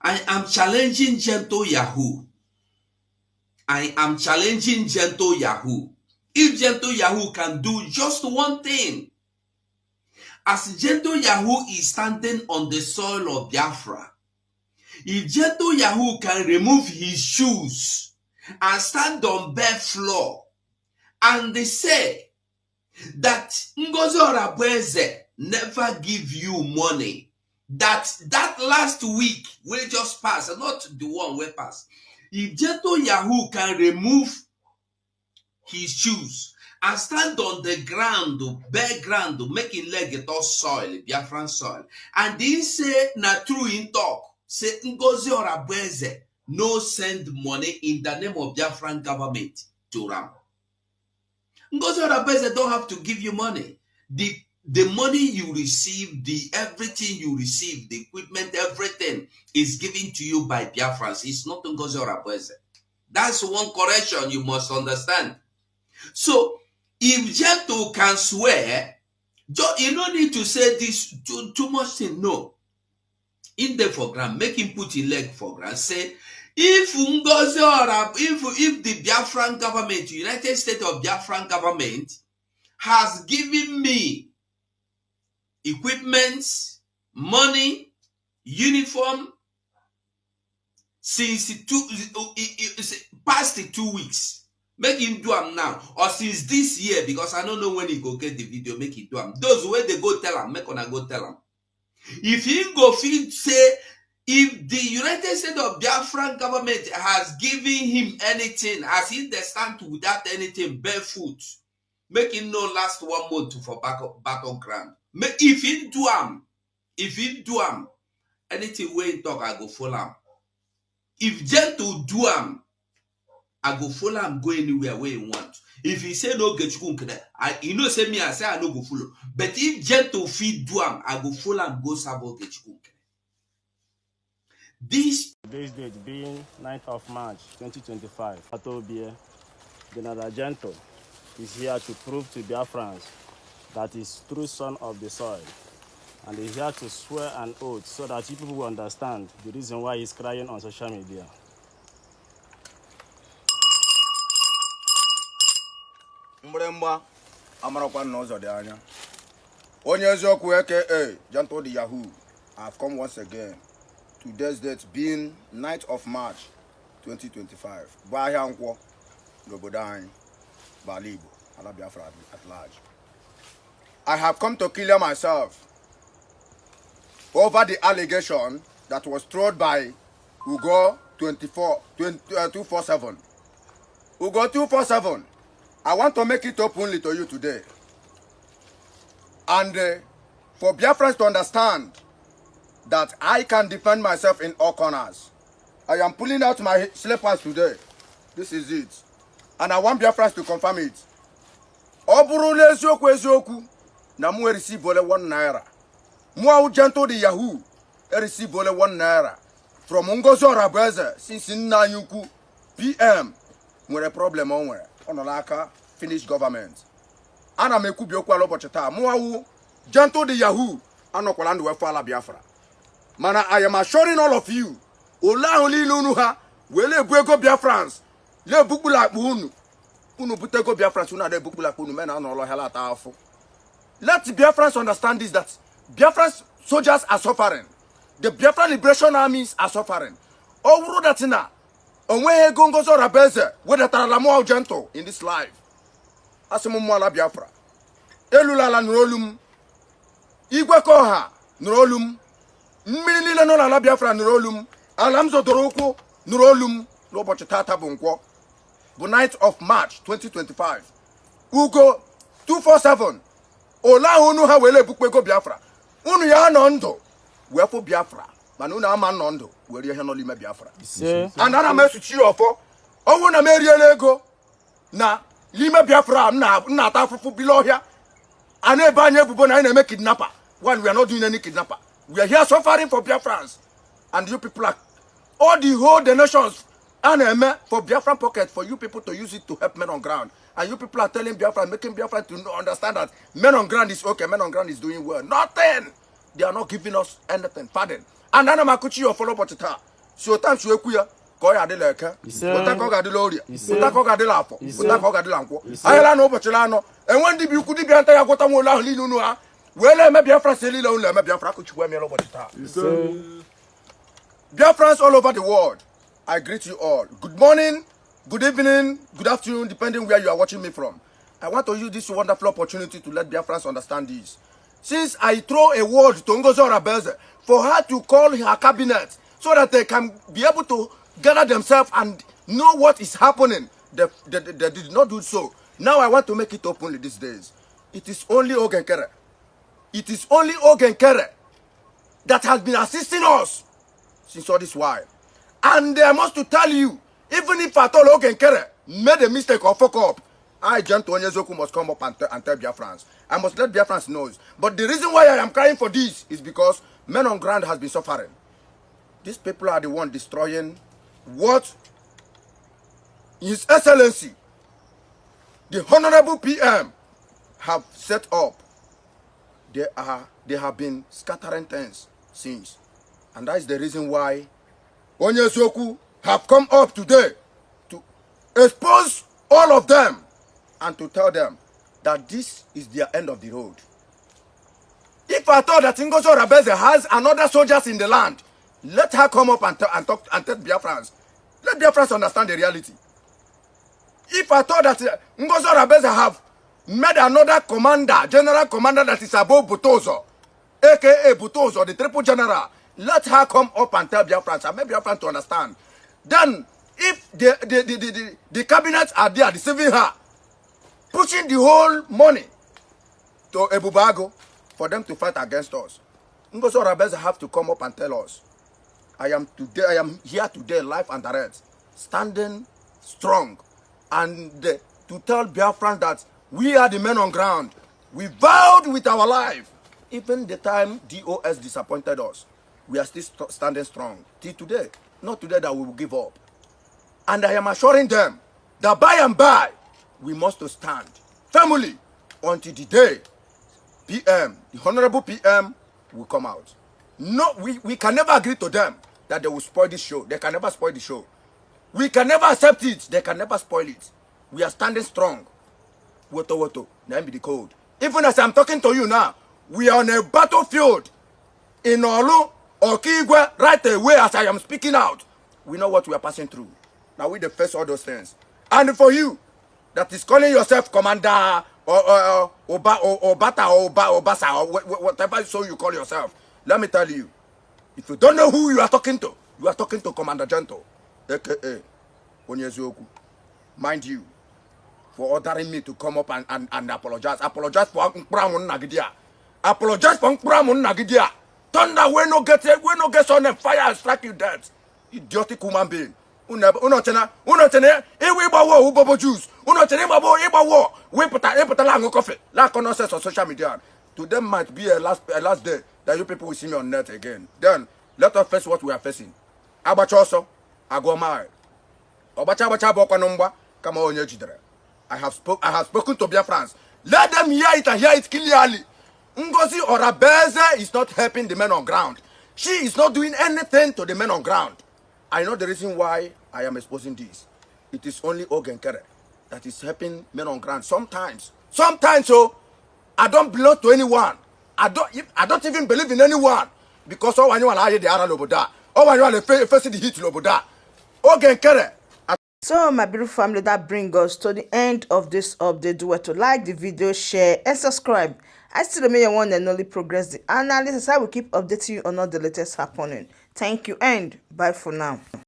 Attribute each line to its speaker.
Speaker 1: I am challenging Gentle Yahoo. I am challenging Gentle Yahoo. If Gentle Yahoo can do just one thing, as Gentle Yahoo is standing on the soil of Biafra, if Gentle Yahoo can remove his shoes and stand on bare floor, and they say that Ngozi Orabueze never give you money, that last week will just pass, not the one will pass. If Gentle Yahoo can remove his shoes and stand on the ground, bare ground, making leg get all soil, Biafran soil, and he say na true in talk, say Ngozi Orabueze no send money in the name of Biafran government to Ram. Ngozi Orabueze don't have to give you money. The money you receive, everything you receive, the equipment, everything is given to you by Biafrans. It's not Ngozi Orabueze. That's one correction you must understand. So, if Gentle can swear, you don't need to say this too much thing. No. In the foreground, make him put his leg for ground. Say, if Ngozi if the Biafran government, United States of Biafran government, has given me equipment, money, uniform since past 2 weeks, make him do them now, or since this year, because I don't know when he go get the video, make him do them. Those where they go tell him, make on go tell him. If he go feel say, if the United States of Biafran government has given him anything, as he they stand without anything, barefoot, make him know last 1 month for battleground. If he do am, anything where he talk, I go follow him. If Gentle do am, I go follow him, go anywhere where he want. If he say no get you know say me, I say I no go follow. But if Gentle feed do am, I go follow him, go sabo get you. This
Speaker 2: date being 9th of March 2025, Atobie, General Gentle is here to prove to Biafrans that he's true son of the soil, and he's here to swear an oath so that you people will understand the reason why he's crying on social media.
Speaker 3: Mbremba amarakwa n'ụzọ dị anya. Onye eziokwu aka Gentle the Yahoo, I've come once again. Today's date being 9th of March 2025. Bahia Nkwo, n'obodo anyị, Bala Igbo, ala Biafra at large. I have come to clear myself over the allegation that was thrown by Ugo 247. Ugo 247. I want to make it openly to you today. And for Biafrans to understand that I can defend myself in all corners. I am pulling out my slippers today. This is it. And I want Biafrans to confirm it. Oburule eziokwu na mu receive only 1 naira. Mu Gentle the Yahoo receive only 1 naira from Ngozi Orabueze since nna yuku PM nwere problem onwere onolaka finish government. Ana mekubi okwu alobochi taa mu Gentle the Yahoo anokwala ndu wefu ala Biafra. Mana I am assuring all of you, ola holi lunu ha wele buego Biafrans le bukbula akpu unu butego Biafrans una de bukbula akpu unu mena no lo hela ta afu. Let Biafrans understand this, that Biafran soldiers are suffering. The Biafran Liberation Armies are suffering. Over that na onwe ego Ngozi Orabueze wedatara la mo Gentle in this life. Asemu mo ala Biafra. Elulala nrolum. Igwe ko ha nrolum. Mmiri niile no ala Biafra nrolum. Alamzo doroko nrolum n'ụbọchị tata bụ Nkwọ. Bụ 9th of March 2025. Ugo 247. Ola unu ha wele bukpego Biafra. Unu ya no ndo wefu Biafra. Mana unu ama no ndo were ihe no lime Biafra. And ana mesuchi ofo. Owu na meriele ego na lime Biafra na ata afufu bilohia. Ana ebe anya ebubo na na make kidnapper. When we are not doing any kidnapper. We are here suffering for Biafrans. And you people are all the whole nations and for Biafran pocket for you people to use it to help men on ground. And you people are telling Biafra, making Biafra to understand that men on ground is okay, men on ground is doing well. Nothing. They are not giving us anything. Pardon. And then I'm a coach you follow Pochita. So times you queer. Koya de leke. Utakoga de Loria. Utakoga de Lapo. Utakoga de Lampo. I know Pochilano. And when did you could be anti Guatemala Linua? Well, maybe a France, maybe a Fracuch, where me over Biafrans all over the world, I greet you all. Good morning, good evening, good afternoon, depending where you are watching me from. I want to use this wonderful opportunity to let Biafrans understand this. Since I throw a word to Ngozi Orabeze for her to call her cabinet so that they can be able to gather themselves and know what is happening, they did not do so. Now I want to make it openly these days. It is only Ogenkere. It is only Ogenkere that has been assisting us since all this while. And I must to tell you, even if at all Ogenkere made a mistake or fuck up, I, John Onyezoku, must come up and tell Biafrans. I must let Biafrans know. But the reason why I am crying for this is because men on ground has been suffering. These people are the one destroying what His Excellency, the Honorable PM, have set up. They have been scattering things since. And that is the reason why Onyezoku have come up today to expose all of them and to tell them that this is their end of the road. If I thought that Ngozi Orabeze has another soldiers in the land, let her come up and talk and tell Biafrans. Let Biafrans understand the reality. If I thought that Ngozi Orabeze have made another commander, general commander that is above Butozo, aka Butozo, the triple general, let her come up and tell Biafrans and make Biafrans to understand. Then, if the cabinets are there deceiving her, pushing the whole money to Ebubago for them to fight against us, Ngozi Orabeze have to come up and tell us, I am here today, live and direct, standing strong, and to tell Biafrans that we are the men on ground. We vowed with our life, even the time DOS disappointed us. We are still standing strong till today. Not today that we will give up. And I am assuring them that by and by, we must stand firmly until the day PM, the Honorable PM, will come out. No, we can never agree to them that they will spoil this show. They can never spoil the show. We can never accept it. They can never spoil it. We are standing strong. Woto, that be the code. Even as I'm talking to you now, we are on a battlefield in Olu or Kigwe right away as I am speaking out. We know what we are passing through. Now we face all those things. And for you, that is calling yourself commander or Bata or Basa or whatever so you call yourself, let me tell you, if you don't know who you are talking to Commander Gentle, aka Onyezoku. Mind you, for ordering me to come up and apologize. Apologize for Nkpramun Nagidia. Apologize for Nkpramun Nagidia. Thunder when no get on a fire and strike you dead. Idiotic human being. Unochena, ewe bawo ubobo juice. Unochena babo ebawo. We put a lango coffee. Lack of nonsense on social media. To them might be a last day that you people will see me on net again. Then let us face what we are facing. Abachoso, Agomai. Obacha boko numba, kama onye jidere. I have spoken to Biafrans. Let them hear it and hear it clearly. Ngozi Orabeze is not helping the men on ground. She is not doing anything to the men on ground. I know the reason why I am exposing this. It is only Ogenkere that is helping men on ground. Sometimes, so I don't belong to anyone. I don't even believe in anyone because all anyone I hear the Ara Loboda, all anyone face the heat Loboda. Ogenkere.
Speaker 4: So my beautiful family, that brings us to the end of this update. Do to like the video, share and subscribe. I still remain one and only Progress the Analyst. I will keep updating you on all the latest happening. Thank you and bye for now.